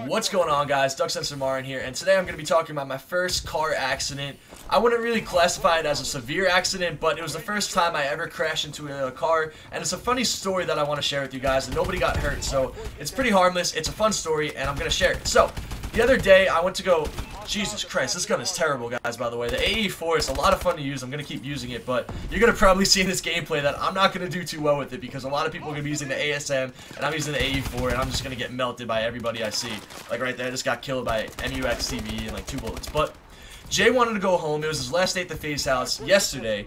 What's going on, guys? FaZe Censor here, and today I'm going to be talking about my first car accident. I wouldn't really classify it as a severe accident, but it was the first time I ever crashed into a car, and it's a funny story that I want to share with you guys, and nobody got hurt, so it's pretty harmless. It's a fun story, and I'm going to share it. So, the other day, I went to go... Jesus Christ, this gun is terrible, guys, by the way. The AE4 is a lot of fun to use. I'm going to keep using it, but you're going to probably see in this gameplay that I'm not going to do too well with it because a lot of people are going to be using the ASM, and I'm using the AE4, and I'm just going to get melted by everybody I see. Like right there, I just got killed by MUX TV in like 2 bullets. But Jay wanted to go home. It was his last day at the FaZe house yesterday.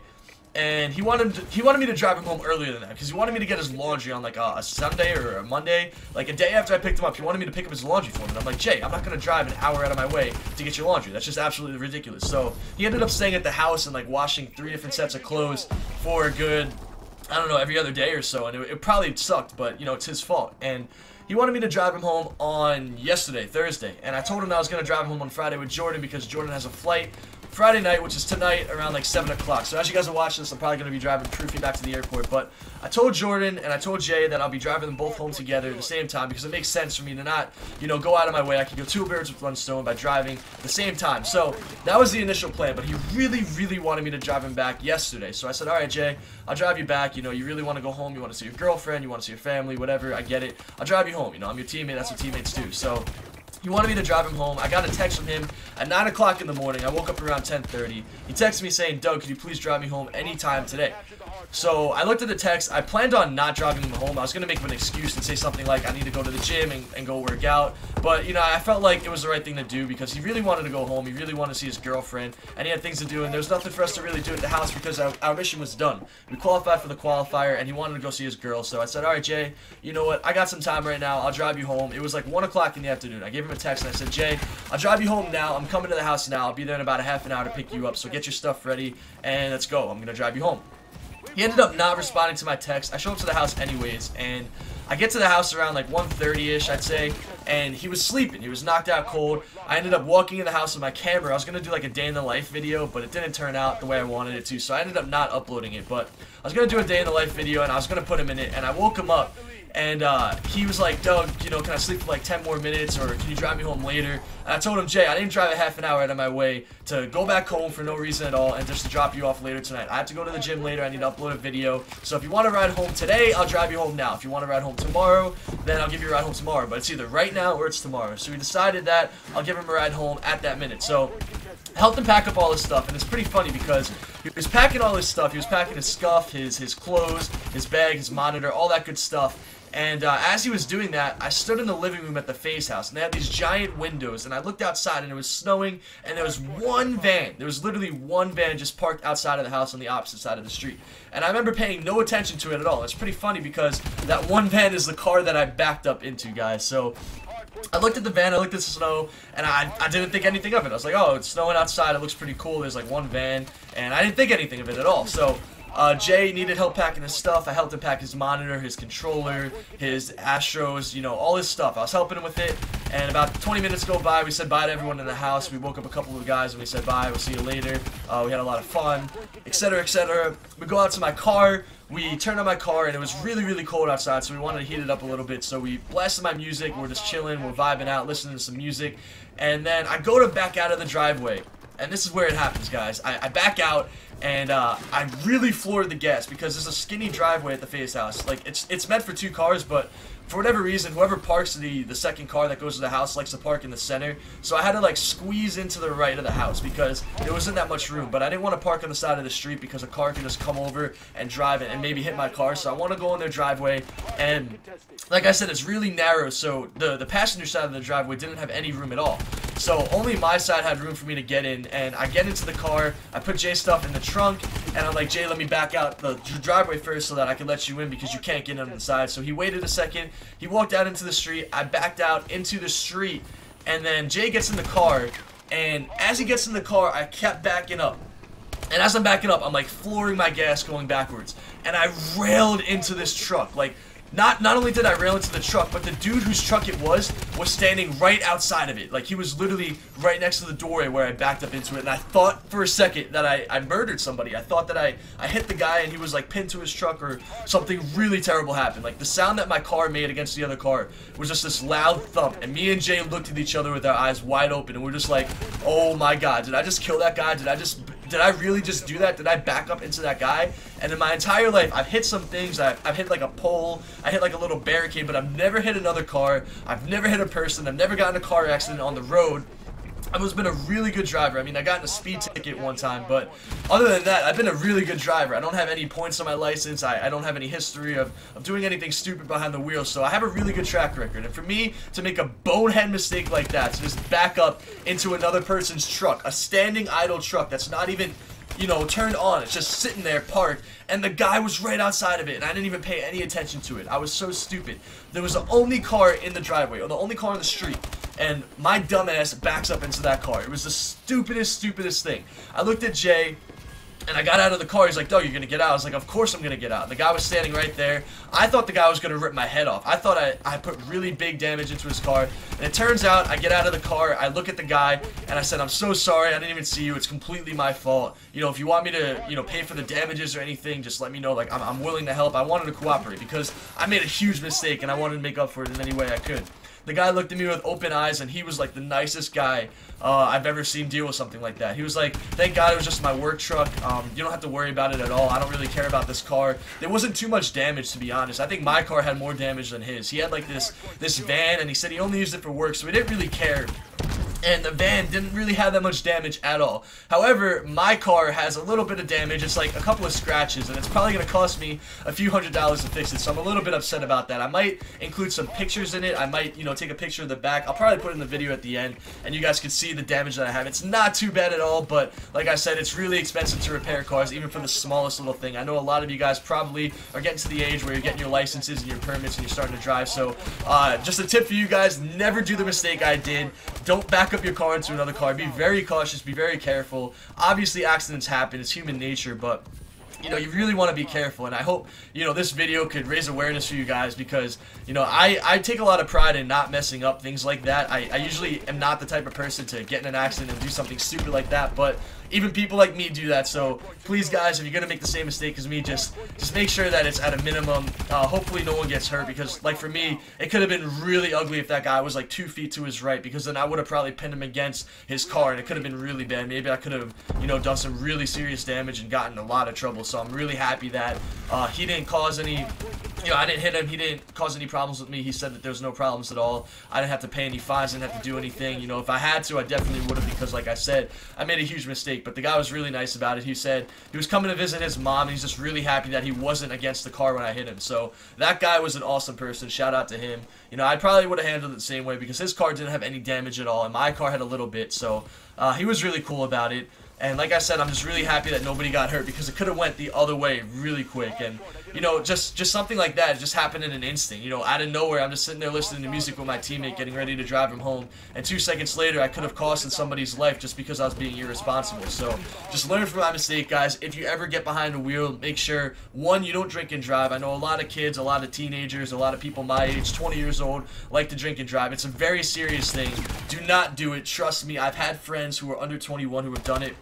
And he wanted me to drive him home earlier than that because he wanted me to get his laundry on like a Sunday or a Monday, like a day after I picked him up. He wanted me to pick up his laundry for him, and I'm like, Jay, I'm not gonna drive an hour out of my way to get your laundry. That's just absolutely ridiculous. So he ended up staying at the house and like washing 3 different sets of clothes for a good, I don't know, every other day or so, and it probably sucked, but you know, it's his fault. And he wanted me to drive him home on yesterday, Thursday, and I told him I was gonna drive him home on Friday with Jordan because Jordan has a flight Friday night, which is tonight around like 7 o'clock. So as you guys are watching this, I'm probably going to be driving Proofy back to the airport. But I told Jordan and I told Jay that I'll be driving them both home together at the same time because it makes sense for me to not, you know, go out of my way. I can go 2 birds with 1 stone by driving at the same time. So that was the initial plan, but he really wanted me to drive him back yesterday. So I said, all right, Jay, I'll drive you back. You know, you really want to go home. You want to see your girlfriend. You want to see your family, whatever. I get it. I'll drive you home. You know, I'm your teammate. That's what teammates do. So he wanted me to drive him home. I got a text from him at 9 o'clock in the morning. I woke up around 10:30. He texted me saying, Doug, could you please drive me home anytime today? So I looked at the text. I planned on not driving him home. I was going to make him an excuse and say something like I need to go to the gym and go work out. But, you know, I felt like it was the right thing to do because he really wanted to go home. He really wanted to see his girlfriend. And he had things to do. And there was nothing for us to really do at the house because our mission was done. We qualified for the qualifier and he wanted to go see his girl. So I said, all right, Jay, you know what? I got some time right now. I'll drive you home. It was like 1 o'clock in the afternoon. I gave him a text and I said, Jay, I'll drive you home now. I'm coming to the house now. I'll be there in about a half an hour to pick you up. So get your stuff ready and let's go. I'm going to drive you home. He ended up not responding to my text. I show up to the house anyways, and I get to the house around like 1:30ish, I'd say, and he was sleeping. He was knocked out cold. I ended up walking in the house with my camera. I was going to do like a day in the life video, but it didn't turn out the way I wanted it to, so I ended up not uploading it. But I was going to do a day in the life video, and I was going to put him in it, and I woke him up. And he was like, Doug, you know, can I sleep for like 10 more minutes or can you drive me home later? And I told him, Jay, I didn't drive a half an hour out of my way to go back home for no reason at all and just to drop you off later tonight. I have to go to the gym later. I need to upload a video. So if you want to ride home today, I'll drive you home now. If you want to ride home tomorrow, then I'll give you a ride home tomorrow. But it's either right now or it's tomorrow. So we decided that I'll give him a ride home at that minute. So I helped him pack up all his stuff, and it's pretty funny because he was packing all his stuff. He was packing his scuff, his clothes, his bag, his monitor, all that good stuff. And as he was doing that, I stood in the living room at the FaZe house, and they had these giant windows, and I looked outside, and it was snowing, and there was one van. There was literally one van just parked outside of the house on the opposite side of the street. And I remember paying no attention to it at all. It's pretty funny because that one van is the car that I backed up into, guys. So I looked at the van, I looked at the snow, and I didn't think anything of it. I was like, oh, it's snowing outside, it looks pretty cool, there's like one van, and I didn't think anything of it at all. So Jay needed help packing his stuff. I helped him pack his monitor, his controller, his Astros, you know, all his stuff. I was helping him with it, and about 20 minutes go by. We said bye to everyone in the house. We woke up a couple of guys, and we said bye. We'll see you later. We had a lot of fun, etc., etc. We go out to my car. We turned on my car, and it was really cold outside, so we wanted to heat it up a little bit. So we blasted my music. We're just chilling. We're vibing out, listening to some music. And then I go to back out of the driveway. And this is where it happens, guys. I back out, and I really floored the gas because there's a skinny driveway at the FaZe house. Like, it's meant for 2 cars, but for whatever reason, whoever parks the second car that goes to the house likes to park in the center. So I had to, like, squeeze into the right of the house because there wasn't that much room. But I didn't want to park on the side of the street because a car could just come over and drive it and maybe hit my car. So I want to go in their driveway, and like I said, it's really narrow. So the passenger side of the driveway didn't have any room at all. So only my side had room for me to get in, and I get into the car, I put Jay's stuff in the trunk, and I'm like, Jay, let me back out the driveway first so that I can let you in because you can't get in on the side. So he waited a second, he walked out into the street, I backed out into the street, and then Jay gets in the car, and as he gets in the car, I kept backing up. And as I'm backing up, I'm like flooring my gas going backwards, and I railed into this truck, like not only did I rail into the truck, but the dude whose truck it was standing right outside of it. Like, he was literally right next to the doorway where I backed up into it, and I thought for a second that I murdered somebody. I thought that I hit the guy and he was like pinned to his truck, or something really terrible happened. Like, the sound that my car made against the other car was just this loud thump, and me and Jay looked at each other with our eyes wide open, and we're just like, oh my god, did I just kill that guy? Did I really just do that? Did I back up into that guy? And in my entire life, I've hit some things. I've hit like a pole, I hit like a little barricade, but I've never hit another car. I've never hit a person. I've never gotten a car accident on the road. I've been a really good driver. I mean, I got in a speed ticket one time, but other than that, I've been a really good driver. I don't have any points on my license. I don't have any history of doing anything stupid behind the wheel, so I have a really good track record. And for me to make a bonehead mistake like that, to just back up into another person's truck, a standing idle truck that's not even, you know, turned on, it's just sitting there parked, and the guy was right outside of it, and I didn't even pay any attention to it. I was so stupid. There was the only car in the driveway, or the only car on the street, and my dumbass backs up into that car. It was the stupidest thing. I looked at Jay, and I got out of the car. He's like, "No, you're gonna get out." I was like, "Of course I'm gonna get out." And the guy was standing right there. I thought the guy was gonna rip my head off. I thought I put really big damage into his car. And it turns out, I get out of the car, I look at the guy, and I said, "I'm so sorry, I didn't even see you. It's completely my fault. You know, if you want me to, you know, pay for the damages or anything, just let me know. Like, I'm willing to help." I wanted to cooperate because I made a huge mistake, and I wanted to make up for it in any way I could. The guy looked at me with open eyes, and he was like the nicest guy I've ever seen deal with something like that. He was like, "Thank God it was just my work truck. You don't have to worry about it at all. I don't really care about this car." There wasn't too much damage, to be honest. I think my car had more damage than his. He had like this van, and he said he only used it for work, so he didn't really care. And the van didn't really have that much damage at all. However, my car has a little bit of damage. It's like a couple of scratches, and it's probably going to cost me a few $100s to fix it, so I'm a little bit upset about that. I might include some pictures in it. I might, you know, take a picture of the back. I'll probably put it in the video at the end, and you guys can see the damage that I have. It's not too bad at all, but like I said, it's really expensive to repair cars, even for the smallest little thing. I know a lot of you guys probably are getting to the age where you're getting your licenses and your permits and you're starting to drive, so just a tip for you guys, never do the mistake I did. Don't back up your car into another car. Be very cautious, be very careful. Obviously, accidents happen, it's human nature, but you know, you really want to be careful, and I hope, you know, this video could raise awareness for you guys, because, you know, I take a lot of pride in not messing up things like that. I usually am not the type of person to get in an accident and do something stupid like that, but even people like me do that. So please, guys, if you're gonna make the same mistake as me, just make sure that it's at a minimum. Hopefully no one gets hurt, because like for me, it could have been really ugly if that guy was like 2 feet to his right, because then I would have probably pinned him against his car, and it could have been really bad. Maybe I could have, you know, done some really serious damage and gotten in a lot of trouble. So I'm really happy that he didn't cause any, you know, I didn't hit him, he didn't cause any problems with me. He said that there was no problems at all. I didn't have to pay any fines, didn't have to do anything. You know, if I had to, I definitely would have, because like I said, I made a huge mistake. But the guy was really nice about it. He said he was coming to visit his mom, and he's just really happy that he wasn't against the car when I hit him. So that guy was an awesome person. Shout out to him. You know, I probably would have handled it the same way, because his car didn't have any damage at all, and my car had a little bit. So he was really cool about it. And like I said, I'm just really happy that nobody got hurt, because it could have went the other way really quick. And, you know, just something like that just happened in an instant. You know, out of nowhere, I'm just sitting there listening to music with my teammate, getting ready to drive him home. And 2 seconds later, I could have costed somebody's life just because I was being irresponsible. So just learn from my mistake, guys. If you ever get behind a wheel, make sure, one, you don't drink and drive. I know a lot of kids, a lot of teenagers, a lot of people my age, 20 years old, like to drink and drive. It's a very serious thing. Do not do it. Trust me, I've had friends who are under 21 who have done it.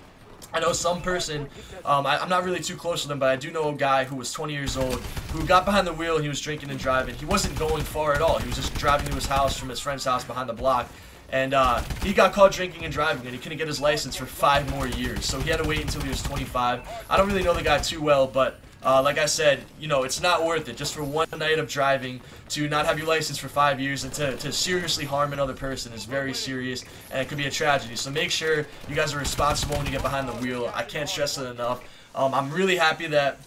I know some person, I'm not really too close to them, but I do know a guy who was 20 years old who got behind the wheel and he was drinking and driving. He wasn't going far at all. He was just driving to his house from his friend's house behind the block. And he got caught drinking and driving, and he couldn't get his license for 5 more years. So he had to wait until he was 25. I don't really know the guy too well, but like I said, you know, it's not worth it just for one night of driving to not have your license for 5 years, and to seriously harm another person is very serious, and it could be a tragedy. So make sure you guys are responsible when you get behind the wheel. I can't stress it enough. I'm really happy that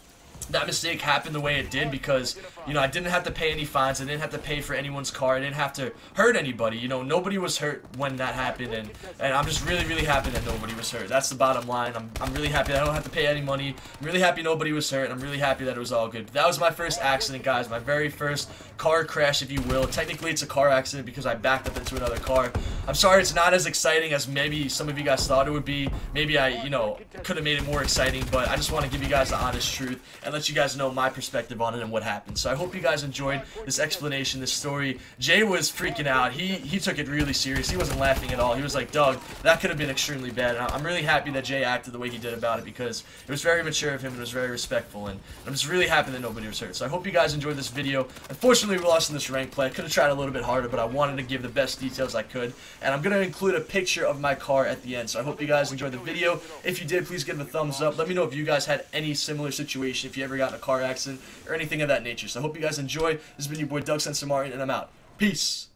that mistake happened the way it did, because, you know, I didn't have to pay any fines, I didn't have to pay for anyone's car, I didn't have to hurt anybody. You know, nobody was hurt when that happened, and I'm just really, really happy that nobody was hurt. That's the bottom line. I'm really happy that I don't have to pay any money. I'm really happy nobody was hurt, and I'm really happy that it was all good. That was my first accident, guys, my very first car crash, if you will. Technically, it's a car accident because I backed up into another car. I'm sorry it's not as exciting as maybe some of you guys thought it would be. Maybe I, could have made it more exciting, but I just want to give you guys the honest truth and let you guys know my perspective on it and what happened. So I hope you guys enjoyed this explanation, this story. Jay was freaking out. He took it really serious. He wasn't laughing at all. He was like, Doug, that could have been extremely bad. And I'm really happy that Jay acted the way he did about it because it was very mature of him and it was very respectful. And I'm just really happy that nobody was hurt. So I hope you guys enjoyed this video. Unfortunately, we lost in this rank play. I could have tried a little bit harder, but I wanted to give the best details I could. And I'm going to include a picture of my car at the end. So I hope you guys enjoyed the video. If you did, please give it a thumbs up. Let me know if you guys had any similar situation, if you ever got in a car accident or anything of that nature. So I hope you guys enjoy. This has been your boy Doug Censor, and I'm out. Peace.